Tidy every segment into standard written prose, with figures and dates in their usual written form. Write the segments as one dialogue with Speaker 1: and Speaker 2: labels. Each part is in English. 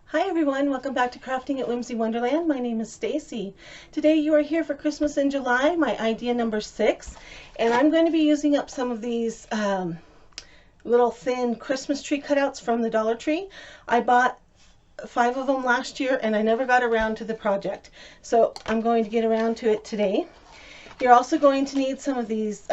Speaker 1: Hi everyone, welcome back to Crafting at Whimsy Wonderland. My name is Stacy. Today you are here for Christmas in July, my idea number 6, and I'm going to be using up some of these little thin Christmas tree cutouts from the Dollar Tree. I bought 5 of them last year and I never got around to the project, so I'm going to get around to it today. You're also going to need some of these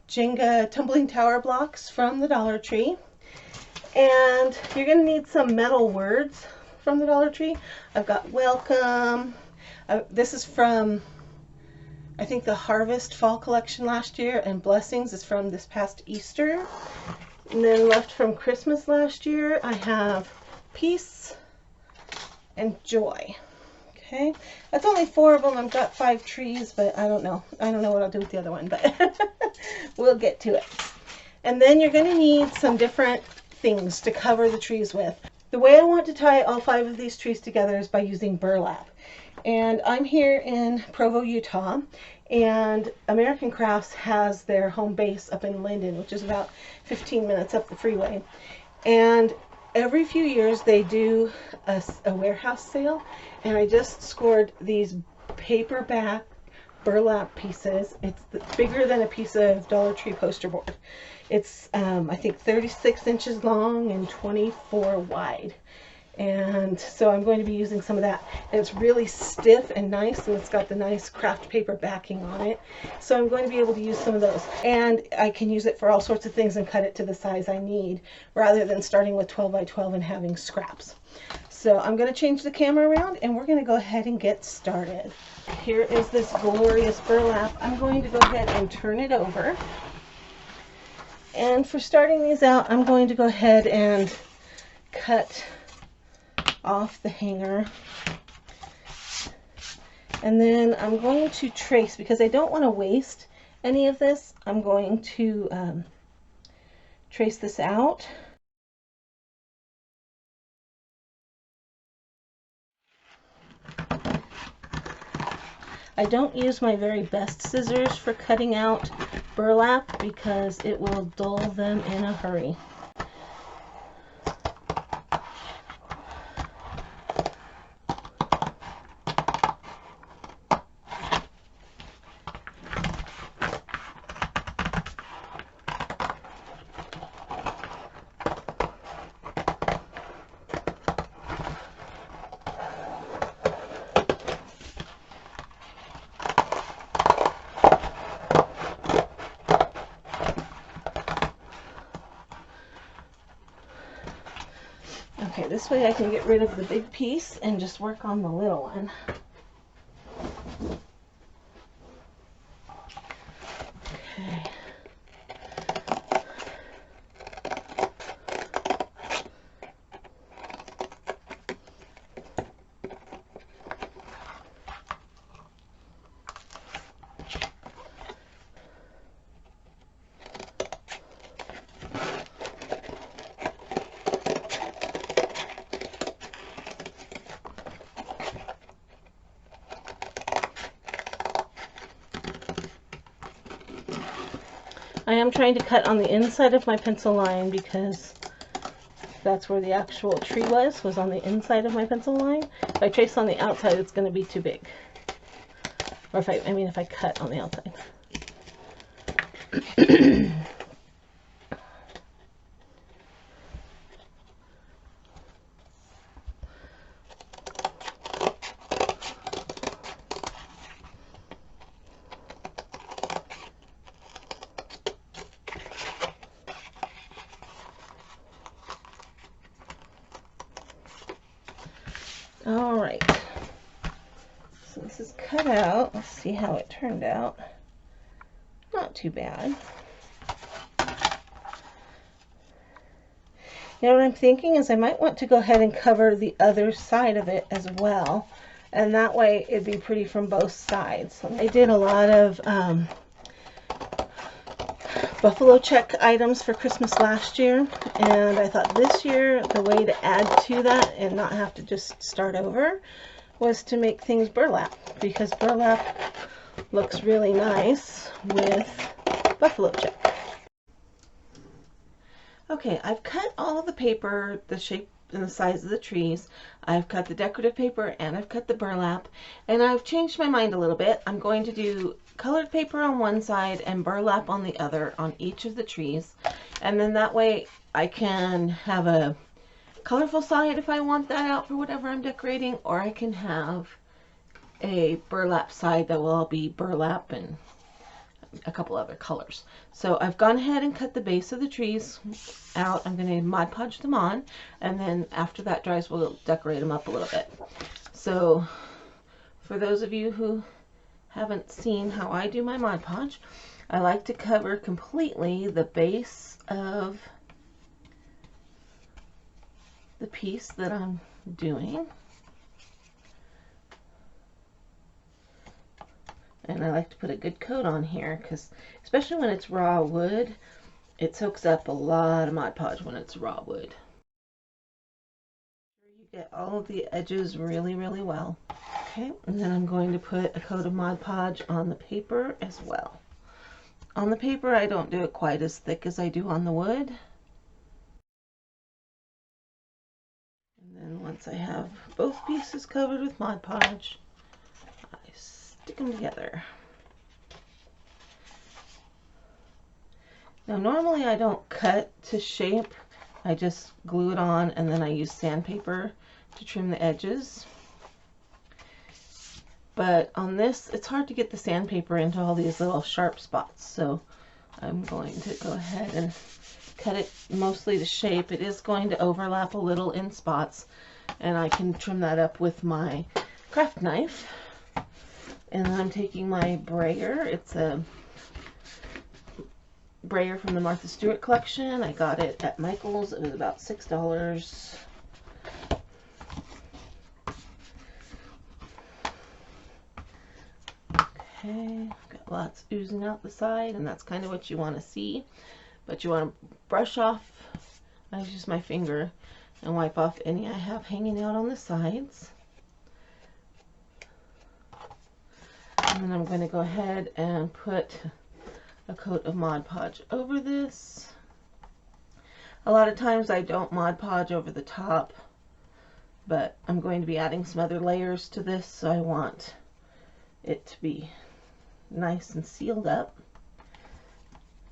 Speaker 1: Jenga tumbling tower blocks from the Dollar Tree, and you're going to need some metal words from the Dollar Tree. I've got welcome. This is from, I think, the Harvest Fall collection last year, and blessings is from this past Easter. And then left from Christmas last year, I have peace and joy. Okay, that's only 4 of them. I've got 5 trees, but I don't know what I'll do with the other one, but we'll get to it. And then you're going to need some different things to cover the trees with. The way I want to tie all 5 of these trees together is by using burlap. And I'm here in Provo, Utah, and American Crafts has their home base up in Linden, which is about 15 minutes up the freeway. And every few years they do a warehouse sale, and I just scored these paperback burlap pieces. It's bigger than a piece of Dollar Tree poster board. It's I think 36 inches long and 24 wide, and so I'm going to be using some of that. And it's really stiff and nice, and it's got the nice craft paper backing on it, so I'm going to be able to use some of those, and I can use it for all sorts of things and cut it to the size I need rather than starting with 12 by 12 and having scraps. So I'm going to change the camera around and we're going to go ahead and get started. Here is this glorious burlap. I'm going to go ahead and turn it over. And for starting these out, I'm going to go ahead and cut off the hanger. And then I'm going to trace, because I don't want to waste any of this. I'm going to trace this out. I don't use my very best scissors for cutting out burlap because it will dull them in a hurry. Okay, this way I can get rid of the big piece and just work on the little one. Okay. I am trying to cut on the inside of my pencil line because that's where the actual tree was on the inside of my pencil line. If I trace on the outside, it's going to be too big. Or if I cut on the outside. All right, so this is cut out. Let's see how it turned out. Not too bad. You know what I'm thinking is I might want to go ahead and cover the other side of it as well, and that way it'd be pretty from both sides. I did a lot of buffalo check items for Christmas last year, and I thought this year the way to add to that and not have to just start over was to make things burlap, because burlap looks really nice with buffalo check. Okay, I've cut all the paper the in the size of the trees. I've cut the decorative paper and I've cut the burlap, and I've changed my mind a little bit. I'm going to do colored paper on one side and burlap on the other on each of the trees, and then that way I can have a colorful side if I want that out for whatever I'm decorating, or I can have a burlap side that will all be burlap and a couple other colors. So I've gone ahead and cut the base of the trees out. I'm going to Mod Podge them on, and then after that dries we'll decorate them up a little bit. So for those of you who haven't seen how I do my Mod Podge, I like to cover completely the base of the piece that I'm doing. And I like to put a good coat on here because, especially when it's raw wood, it soaks up a lot of Mod Podge when it's raw wood. You get all of the edges really, really well. Okay, and then I'm going to put a coat of Mod Podge on the paper as well. On the paper, I don't do it quite as thick as I do on the wood. And then once I have both pieces covered with Mod Podge, I stick them together. Now normally I don't cut to shape, I just glue it on and then I use sandpaper to trim the edges. But on this, it's hard to get the sandpaper into all these little sharp spots, so I'm going to go ahead and cut it mostly to shape. It is going to overlap a little in spots, and I can trim that up with my craft knife. And then I'm taking my brayer. It's a brayer from the Martha Stewart collection. I got it at Michael's. It was about $6. Okay, got lots oozing out the side, and that's kind of what you want to see. But you want to brush off, I use my finger, and wipe off any I have hanging out on the sides. And then I'm going to go ahead and put a coat of Mod Podge over this. A lot of times I don't Mod Podge over the top, but I'm going to be adding some other layers to this, so I want it to be nice and sealed up.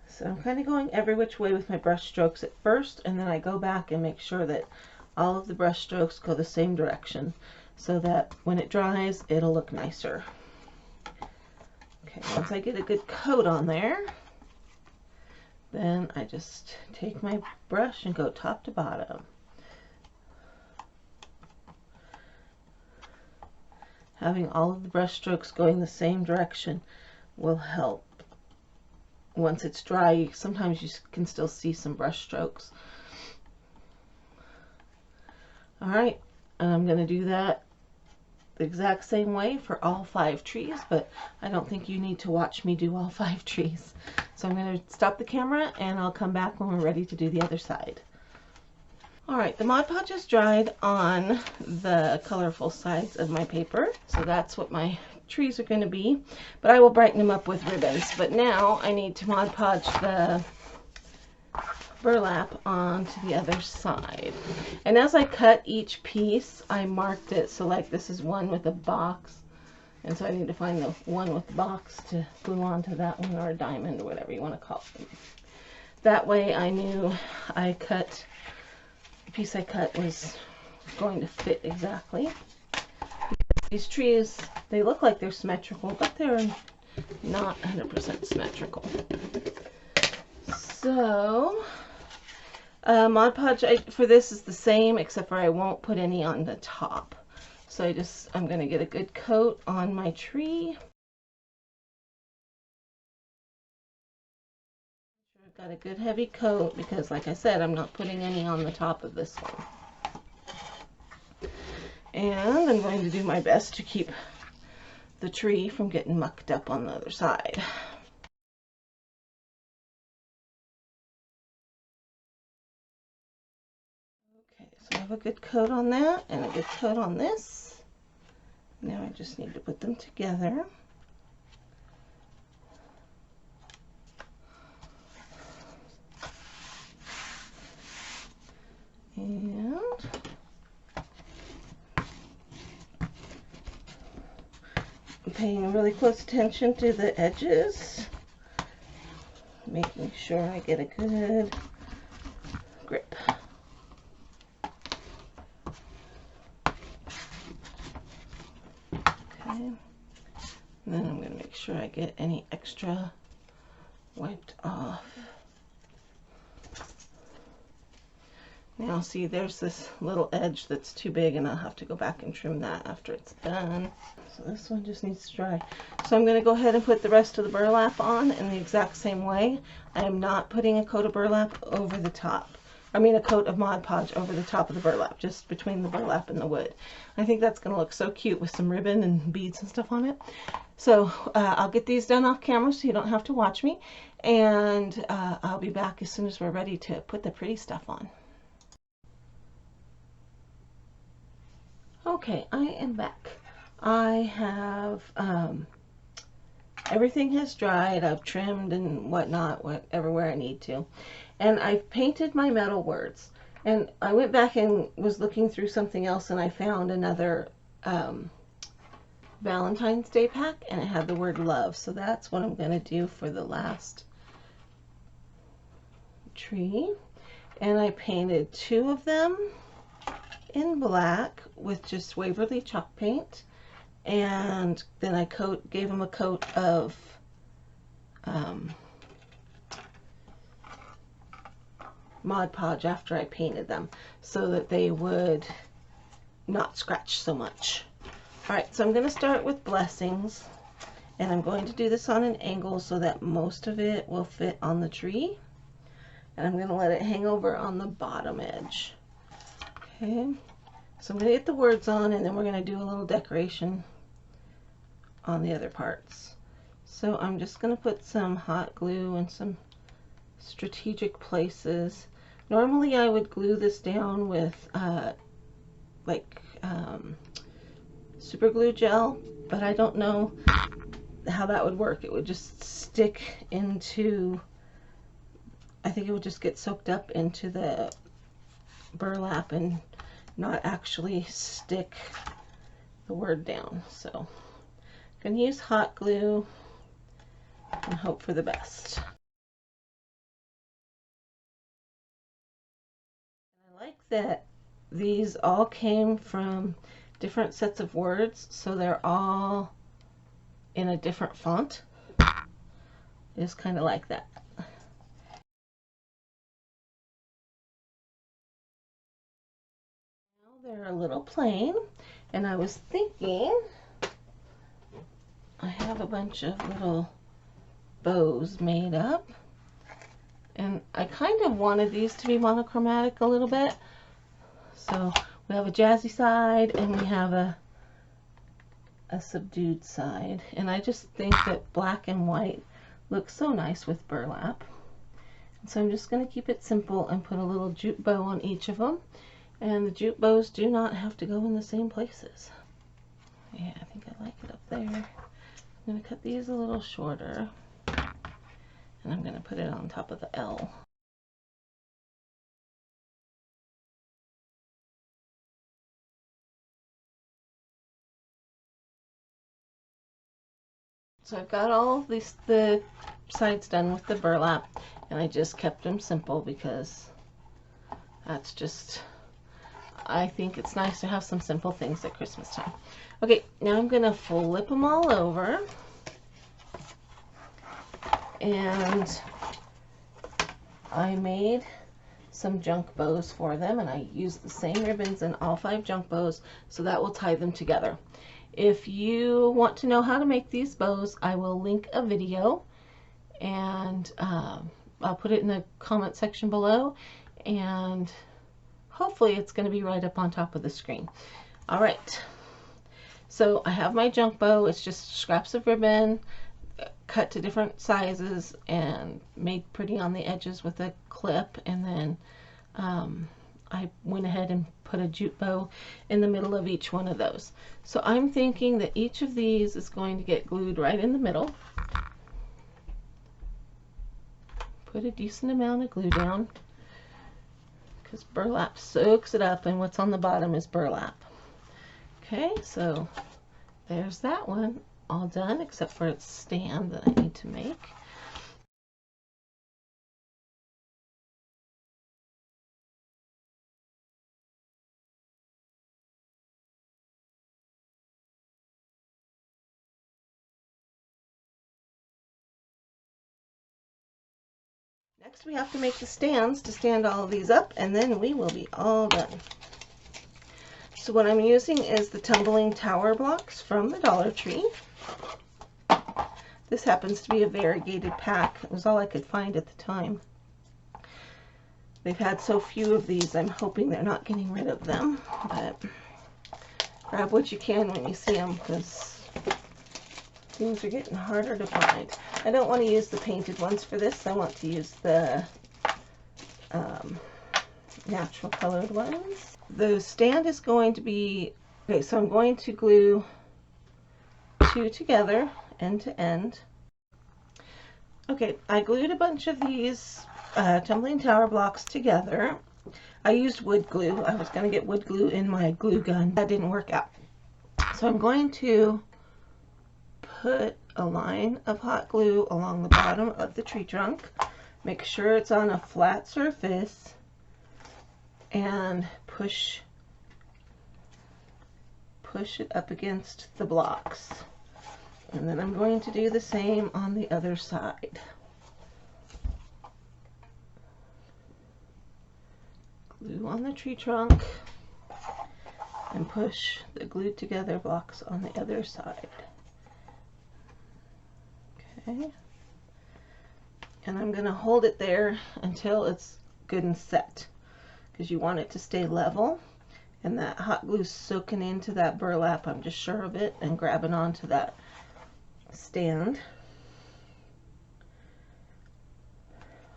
Speaker 1: So I'm kind of going every which way with my brush strokes at first, and then I go back and make sure that all of the brush strokes go the same direction so that when it dries it'll look nicer. Okay, once I get a good coat on there, then I just take my brush and go top to bottom. Having all of the brush strokes going the same direction will help. Once it's dry, sometimes you can still see some brush strokes. Alright, and I'm going to do that the exact same way for all 5 trees, but I don't think you need to watch me do all 5 trees. So I'm going to stop the camera and I'll come back when we're ready to do the other side. Alright, the Mod Podge is dried on the colorful sides of my paper, so that's what my trees are going to be, but I will brighten them up with ribbons. But now I need to Mod Podge the burlap onto the other side. And as I cut each piece, I marked it, so like this is one with a box, and so I need to find the one with the box to glue onto that one, or a diamond, or whatever you want to call it. That way I knew the piece I cut was going to fit exactly. These trees, they look like they're symmetrical, but they're not 100% symmetrical. So, Mod Podge for this is the same, except for I won't put any on the top. So I'm going to get a good coat on my tree. I've got a good heavy coat because, like I said, I'm not putting any on the top of this one. And I'm going to do my best to keep the tree from getting mucked up on the other side. Okay, so I have a good coat on that and a good coat on this. Now I just need to put them together. And paying really close attention to the edges, making sure I get a good grip. Okay, and then I'm going to make sure I get any extra wiped off. Now see, there's this little edge that's too big, and I'll have to go back and trim that after it's done. So this one just needs to dry. So I'm going to go ahead and put the rest of the burlap on in the exact same way. I am not putting a coat of burlap over the top. I mean a coat of Mod Podge over the top of the burlap, just between the burlap and the wood. I think that's going to look so cute with some ribbon and beads and stuff on it. So I'll get these done off camera so you don't have to watch me. And I'll be back as soon as we're ready to put the pretty stuff on. Okay, I am back. I have, everything has dried. I've trimmed and whatnot, everywhere I need to. And I've painted my metal words. And I went back and was looking through something else, and I found another Valentine's Day pack, and it had the word love. So that's what I'm going to do for the last tree. And I painted 2 of them in black with just Waverly chalk paint, and then I gave them a coat of Mod Podge after I painted them so that they would not scratch so much. Alright, so I'm going to start with blessings, and I'm going to do this on an angle so that most of it will fit on the tree, and I'm going to let it hang over on the bottom edge. Okay, so I'm going to get the words on, and then we're going to do a little decoration on the other parts. So I'm just going to put some hot glue in some strategic places. Normally I would glue this down with super glue gel, but I don't know how that would work. It would just stick into, I think it would just get soaked up into the burlap and not actually stick the word down. So I'm going to use hot glue and hope for the best. I like that these all came from different sets of words, so they're all in a different font. I just kind of like that. They're a little plain, and I was thinking I have a bunch of little bows made up, and I kind of wanted these to be monochromatic a little bit. So we have a jazzy side and we have a subdued side, and I just think that black and white looks so nice with burlap. And so I'm just going to keep it simple and put a little jute bow on each of them. And the jute bows do not have to go in the same places. Yeah, I think I like it up there. I'm going to cut these a little shorter, and I'm going to put it on top of the L. So I've got all the sides done with the burlap, and I just kept them simple because that's just, I think it's nice to have some simple things at Christmas time. Okay, now I'm going to flip them all over, and I made some junk bows for them, and I used the same ribbons in all 5 junk bows, so that will tie them together. If you want to know how to make these bows, I will link a video, and I'll put it in the comment section below, and hopefully it's going to be right up on top of the screen. Alright, so I have my junk bow. It's just scraps of ribbon cut to different sizes and made pretty on the edges with a clip, and then I went ahead and put a jute bow in the middle of each one of those. So I'm thinking that each of these is going to get glued right in the middle. Put a decent amount of glue down, because burlap soaks it up, and what's on the bottom is burlap. Okay, so there's that one all done except for its stand that I need to make. Next we have to make the stands to stand all of these up, and then we will be all done. So what I'm using is the tumbling tower blocks from the Dollar Tree. This happens to be a variegated pack. It was all I could find at the time. They've had so few of these, I'm hoping they're not getting rid of them. But grab what you can when you see them, because things are getting harder to find. I don't want to use the painted ones for this. I want to use the natural colored ones. The stand is going to be, okay, so I'm going to glue 2 together, end to end. Okay, I glued a bunch of these tumbling tower blocks together. I used wood glue. I was going to get wood glue in my glue gun. That didn't work out. So I'm going to put a line of hot glue along the bottom of the tree trunk. Make sure it's on a flat surface and push it up against the blocks. And then I'm going to do the same on the other side. Glue on the tree trunk and push the glued together blocks on the other side. Okay. And I'm going to hold it there until it's good and set, because you want it to stay level. And that hot glue soaking into that burlap, I'm just sure of it, and grabbing onto that stand.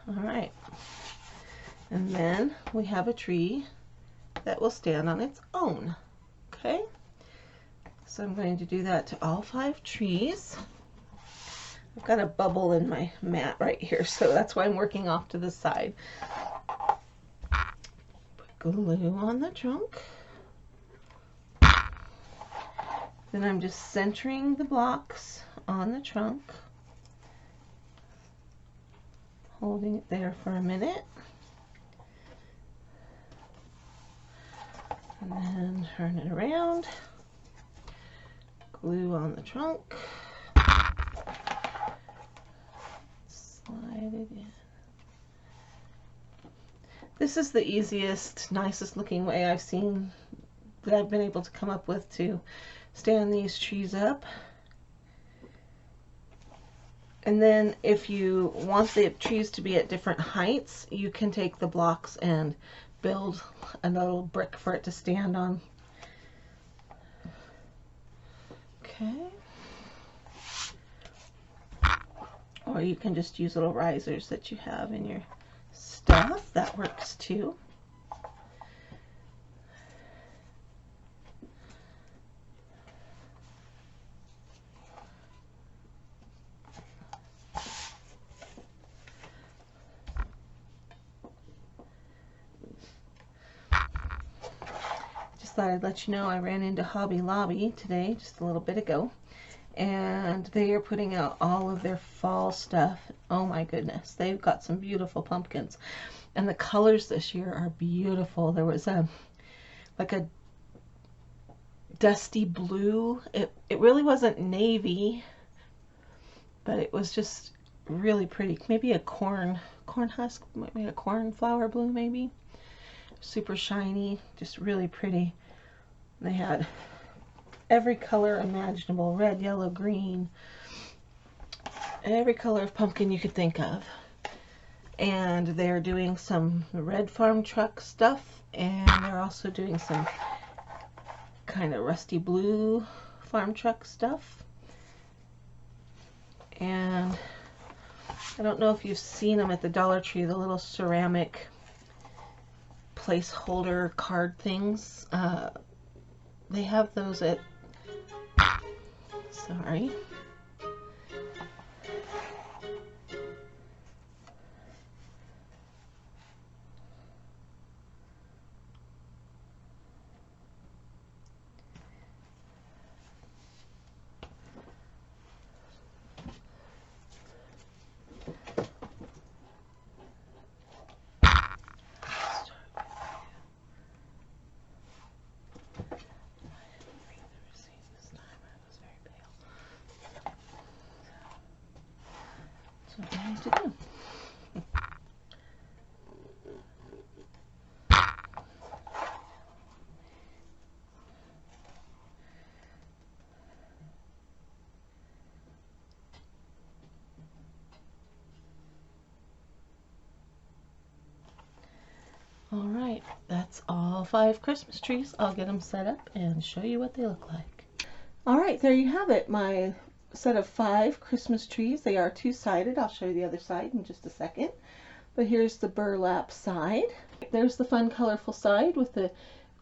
Speaker 1: Alright. And then we have a tree that will stand on its own. Okay? So I'm going to do that to all 5 trees. I've got a bubble in my mat right here, so that's why I'm working off to the side. Put glue on the trunk. Then I'm just centering the blocks on the trunk, holding it there for a minute, and then turn it around, glue on the trunk, slide it in. This is the easiest, nicest looking way I've seen that I've been able to come up with to stand these trees up. And then if you want the trees to be at different heights, you can take the blocks and build a little brick for it to stand on. Okay. Or you can just use little risers that you have in your stuff. That works too. Thought I'd let you know I ran into Hobby Lobby today, just a little bit ago, and they are putting out all of their fall stuff. Oh my goodness, they've got some beautiful pumpkins, and the colors this year are beautiful. There was like a dusty blue. It really wasn't navy, but it was just really pretty. Maybe a corn husk, maybe a cornflower blue, maybe. Super shiny, just really pretty. They had every color imaginable, red, yellow, green, every color of pumpkin you could think of. And they're doing some red farm truck stuff, and they're also doing some kind of rusty blue farm truck stuff. And I don't know if you've seen them at the Dollar Tree, the little ceramic placeholder card things. They have those at, sorry. to do. All right, that's all 5 Christmas trees. I'll get them set up and show you what they look like. All right, there you have it, my set of 5 Christmas trees. They are two-sided. I'll show you the other side in just a second. But here's the burlap side. There's the fun, colorful side with the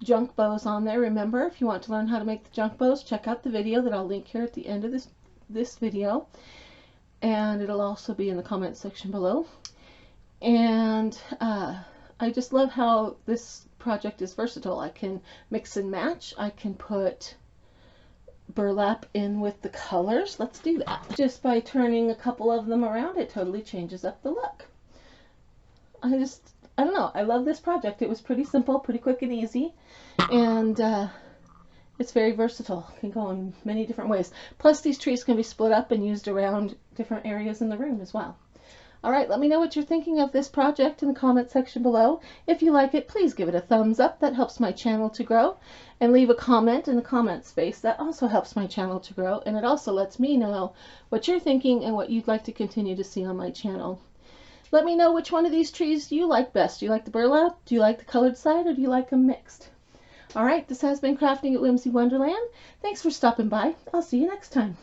Speaker 1: junk bows on there. Remember, if you want to learn how to make the junk bows, check out the video that I'll link here at the end of this video. And it'll also be in the comment section below. And I just love how this project is versatile. I can mix and match. I can put burlap in with the colors. Let's do that. Just by turning a couple of them around, it totally changes up the look. I don't know. I love this project. It was pretty simple, pretty quick and easy. And it's very versatile. It can go in many different ways. Plus, these trees can be split up and used around different areas in the room as well. All right, let me know what you're thinking of this project in the comment section below. If you like it, please give it a thumbs up. That helps my channel to grow. And leave a comment in the comment space. That also helps my channel to grow. And it also lets me know what you're thinking and what you'd like to continue to see on my channel. Let me know which one of these trees you like best. Do you like the burlap? Do you like the colored side? Or do you like them mixed? All right, this has been Crafting at Whimsy Wonderland. Thanks for stopping by. I'll see you next time.